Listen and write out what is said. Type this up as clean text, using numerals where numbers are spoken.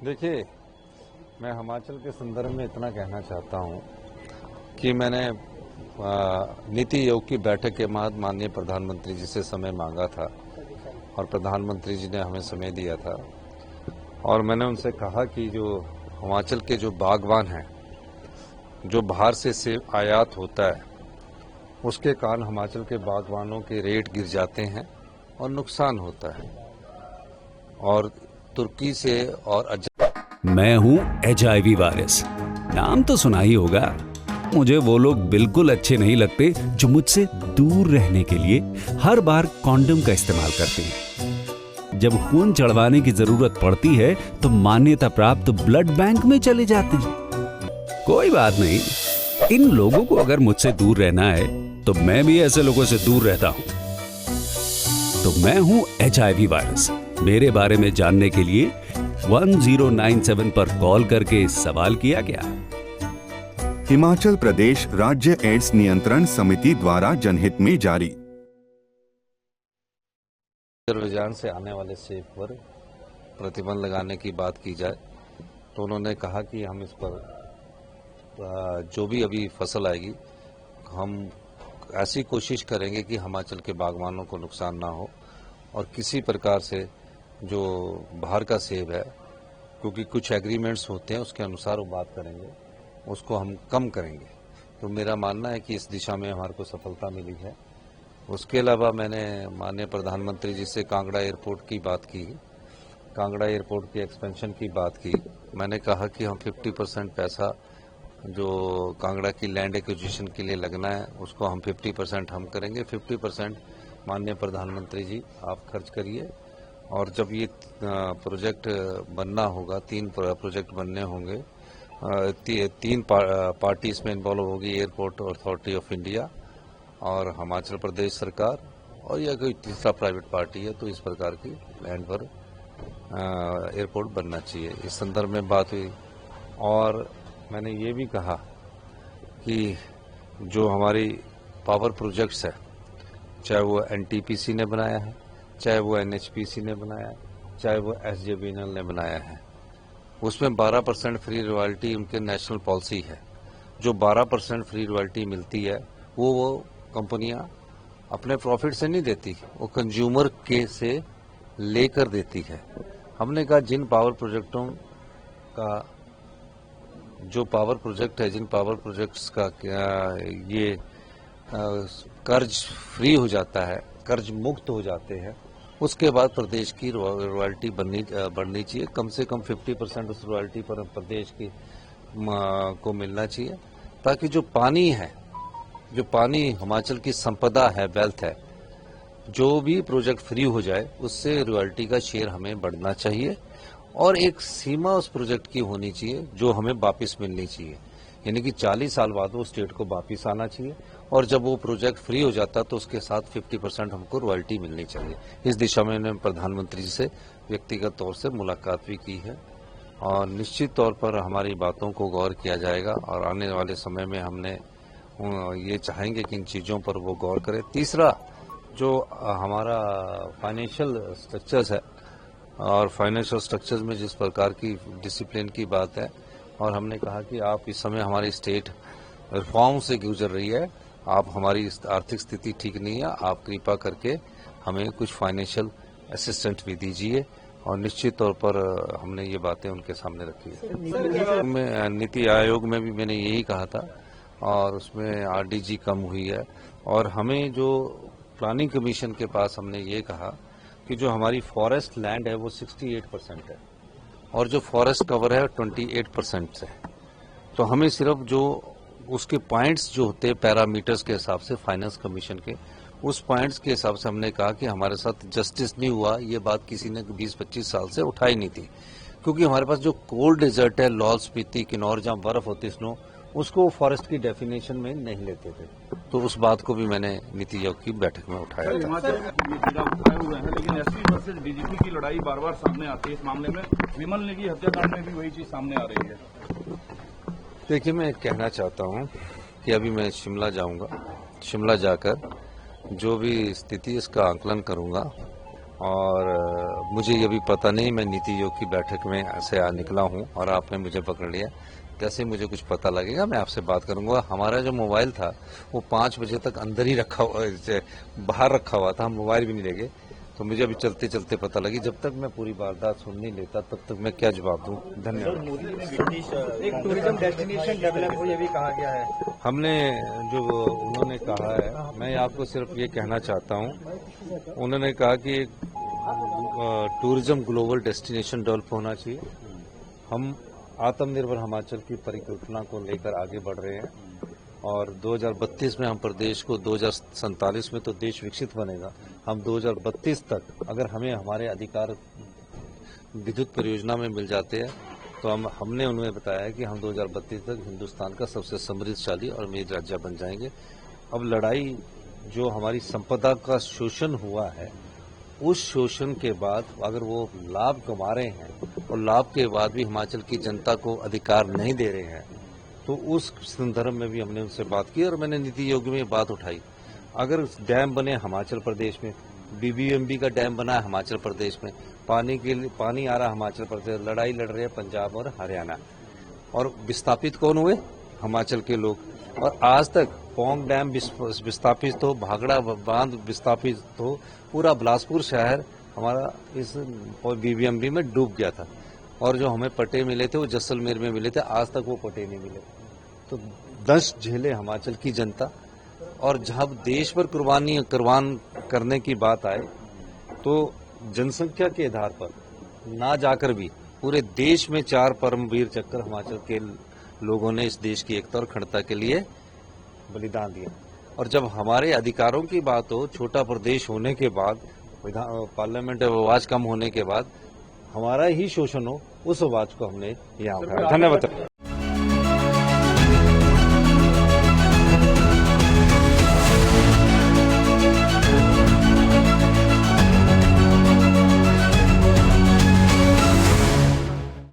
देखिए, मैं हिमाचल के संदर्भ में इतना कहना चाहता हूँ कि मैंने नीति आयोग की बैठक के बाद माननीय प्रधानमंत्री जी से समय मांगा था और प्रधानमंत्री जी ने हमें समय दिया था और मैंने उनसे कहा कि जो हिमाचल के जो बागवान हैं, जो बाहर से सेब आयात होता है, उसके कारण हिमाचल के बागवानों के रेट गिर जाते हैं और नुकसान होता है और तुर्की से और मैं हूं HIV वायरस, नाम तो सुना ही होगा। मुझे वो लोग बिल्कुल अच्छे नहीं लगते जो मुझसे दूर रहने के लिए हर बार कॉन्डम का इस्तेमाल करते हैं। जब खून चढ़वाने की जरूरत पड़ती है तो मान्यता प्राप्त ब्लड बैंक में चले जाते हैं। कोई बात नहीं, इन लोगों को अगर मुझसे दूर रहना है तो मैं भी ऐसे लोगों से दूर रहता हूं। तो मैं हूं HIV वायरस। मेरे बारे में जानने के लिए 1097 पर कॉल करके सवाल किया गया। हिमाचल प्रदेश राज्य एड्स नियंत्रण समिति द्वारा जनहित में जारी। अजरबैजान से आने वाले सेब पर प्रतिबंध लगाने की बात की जाए तो उन्होंने कहा कि हम इस पर जो भी अभी फसल आएगी हम ऐसी कोशिश करेंगे कि हिमाचल के बागवानों को नुकसान ना हो और किसी प्रकार से जो बाहर का सेब है, क्योंकि कुछ एग्रीमेंट्स होते हैं उसके अनुसार वो बात करेंगे, उसको हम कम करेंगे। तो मेरा मानना है कि इस दिशा में हमारे को सफलता मिली है। उसके अलावा मैंने माननीय प्रधानमंत्री जी से कांगड़ा एयरपोर्ट की बात की, कांगड़ा एयरपोर्ट की एक्सपेंशन की बात की। मैंने कहा कि हम 50% पैसा जो कांगड़ा की लैंड एक्विजिशन के लिए लगना है उसको हम 50% हम करेंगे, 50% माननीय प्रधानमंत्री जी आप खर्च करिए। और जब ये प्रोजेक्ट बनना होगा, 3 प्रोजेक्ट बनने होंगे, 3 पार्टी इसमें इन्वॉल्व होगी, एयरपोर्ट अथॉरिटी ऑफ इंडिया और हिमाचल प्रदेश सरकार और या कोई तीसरा प्राइवेट पार्टी है, तो इस प्रकार की लैंड पर एयरपोर्ट बनना चाहिए। इस संदर्भ में बात हुई और मैंने ये भी कहा कि जो हमारी पावर प्रोजेक्ट्स है, चाहे वो NTPC ने बनाया है, चाहे वो NHPC ने बनाया है, चाहे वो SJVN ने बनाया है, उसमें 12% फ्री रॉयल्टी उनके नेशनल पॉलिसी है। जो 12% फ्री रॉयल्टी मिलती है वो कंपनियां अपने प्रॉफिट से नहीं देती, वो कंज्यूमर के से लेकर देती है। हमने कहा जिन पावर प्रोजेक्टों का जो पावर प्रोजेक्ट है, जिन पावर प्रोजेक्ट्स का ये कर्ज फ्री हो जाता है, कर्ज मुक्त हो जाते हैं, उसके बाद प्रदेश की रॉयल्टी बढ़नी चाहिए। कम से कम 50% उस रॉयल्टी पर प्रदेश की को मिलना चाहिए, ताकि जो पानी है, जो पानी हिमाचल की संपदा है, वेल्थ है, जो भी प्रोजेक्ट फ्री हो जाए उससे रॉयल्टी का शेयर हमें बढ़ना चाहिए और एक सीमा उस प्रोजेक्ट की होनी चाहिए जो हमें वापस मिलनी चाहिए। यानी कि 40 साल बाद वो स्टेट को वापस आना चाहिए और जब वो प्रोजेक्ट फ्री हो जाता तो उसके साथ 50% हमको रॉयल्टी मिलनी चाहिए। इस दिशा में मैंने प्रधानमंत्री जी से व्यक्तिगत तौर से मुलाकात भी की है और निश्चित तौर पर हमारी बातों को गौर किया जाएगा और आने वाले समय में हमने ये चाहेंगे कि इन चीज़ों पर वो गौर करें। तीसरा, जो हमारा फाइनेंशियल स्ट्रक्चर्स है और फाइनेंशियल स्ट्रक्चर्स में जिस प्रकार की डिसिप्लिन की बात है, और हमने कहा कि आप इस समय हमारी स्टेट रिफॉर्म से गुजर रही है, आप हमारी आर्थिक स्थिति ठीक नहीं है, आप कृपा करके हमें कुछ फाइनेंशियल असिस्टेंट भी दीजिए और निश्चित तौर पर हमने ये बातें उनके सामने रखी है। नीति आयोग में भी मैंने यही कहा था और उसमें RDG कम हुई है और हमें जो प्लानिंग कमीशन के पास हमने ये कहा कि जो हमारी फॉरेस्ट लैंड है वो 68% है और जो फॉरेस्ट कवर है 28% है। तो हमें सिर्फ जो उसके पॉइंट्स जो होते हैं पैरामीटर्स के हिसाब से फाइनेंस कमीशन के, उस पॉइंट्स के हिसाब से हमने कहा कि हमारे साथ जस्टिस नहीं हुआ। ये बात किसी ने 20-25 साल से उठाई नहीं थी, क्योंकि हमारे पास जो कोल्ड डेजर्ट है, लाहौल स्पीति, किन्नौर, जहाँ बर्फ होती, स्नो, उसको फॉरेस्ट की डेफिनेशन में नहीं लेते थे। तो उस बात को भी मैंने नीति आयोग की बैठक में उठाया था। हिमाचल उठाए हुए हैं, लेकिन 80% DGP की लड़ाई बार बार सामने आती है। इस मामले में विमल नेगी हत्याकांड में भी वही चीज सामने आ रही है। देखिए, मैं कहना चाहता हूँ कि अभी मैं शिमला जाऊंगा, शिमला जाकर जो भी स्थिति इसका आकलन करूंगा और मुझे ये भी पता नहीं, मैं नीति आयोग की बैठक में से निकला हूँ और आपने मुझे पकड़ लिया। जैसे मुझे कुछ पता लगेगा मैं आपसे बात करूंगा। हमारा जो मोबाइल था वो 5 बजे तक अंदर ही रखा हुआ, बाहर रखा हुआ था, हम मोबाइल भी नहीं ले गए। तो मुझे अभी चलते चलते पता लगी। जब तक मैं पूरी वारदात सुन नहीं लेता तब तक मैं क्या जवाब दूं। धन्यवाद। एक टूरिज्म डेस्टिनेशन डेवलप हो, ये भी कहा गया है। हमने जो उन्होंने कहा है, मैं आपको सिर्फ ये कहना चाहता हूं, उन्होंने कहा कि एक टूरिज्म ग्लोबल डेस्टिनेशन डेवलप होना चाहिए। हम आत्मनिर्भर हिमाचल की परिकल्पना को लेकर आगे बढ़ रहे हैं और 2032 में हम प्रदेश को 2047 में तो देश विकसित बनेगा। हम 2032 तक अगर हमें हमारे अधिकार विद्युत परियोजना में मिल जाते हैं तो हमने उन्हें बताया है कि हम 2032 तक हिंदुस्तान का सबसे समृद्धशाली और अमीर राज्य बन जाएंगे। अब लड़ाई जो हमारी संपदा का शोषण हुआ है, उस शोषण के बाद अगर वो लाभ कमा रहे हैं और लाभ के बाद भी हिमाचल की जनता को अधिकार नहीं दे रहे हैं, तो उस संदर्भ में भी हमने उनसे बात की और मैंने नीति आयोग में बात उठाई। अगर डैम बने हिमाचल प्रदेश में, बीबीएमबी का डैम बना है हिमाचल प्रदेश में, पानी आ रहा है हिमाचल प्रदेश, लड़ाई लड़ रहे हैं पंजाब और हरियाणा, और विस्थापित कौन हुए? हिमाचल के लोग। और आज तक पौंग डैम विस्थापित हो, भाखड़ा बांध विस्थापित हो, पूरा बिलासपुर शहर हमारा इस बीबीएमबी में डूब गया था। और जो हमें पट्टे मिले थे वो जैसलमेर में मिले थे, आज तक वो पट्टे नहीं मिले। तो 10 झेले हिमाचल की जनता। और जब देश पर कुर्बान करने की बात आए तो जनसंख्या के आधार पर ना जाकर भी पूरे देश में 4 परमवीर चक्र हिमाचल के लोगों ने इस देश की एकता और अखंडता के लिए बलिदान दिया। और जब हमारे अधिकारों की बात हो, छोटा प्रदेश होने के बाद, पार्लियामेंट आवाज कम होने के बाद हमारा ही शोषण हो, उस आवाज को हमने यहाँ उठाया। धन्यवाद।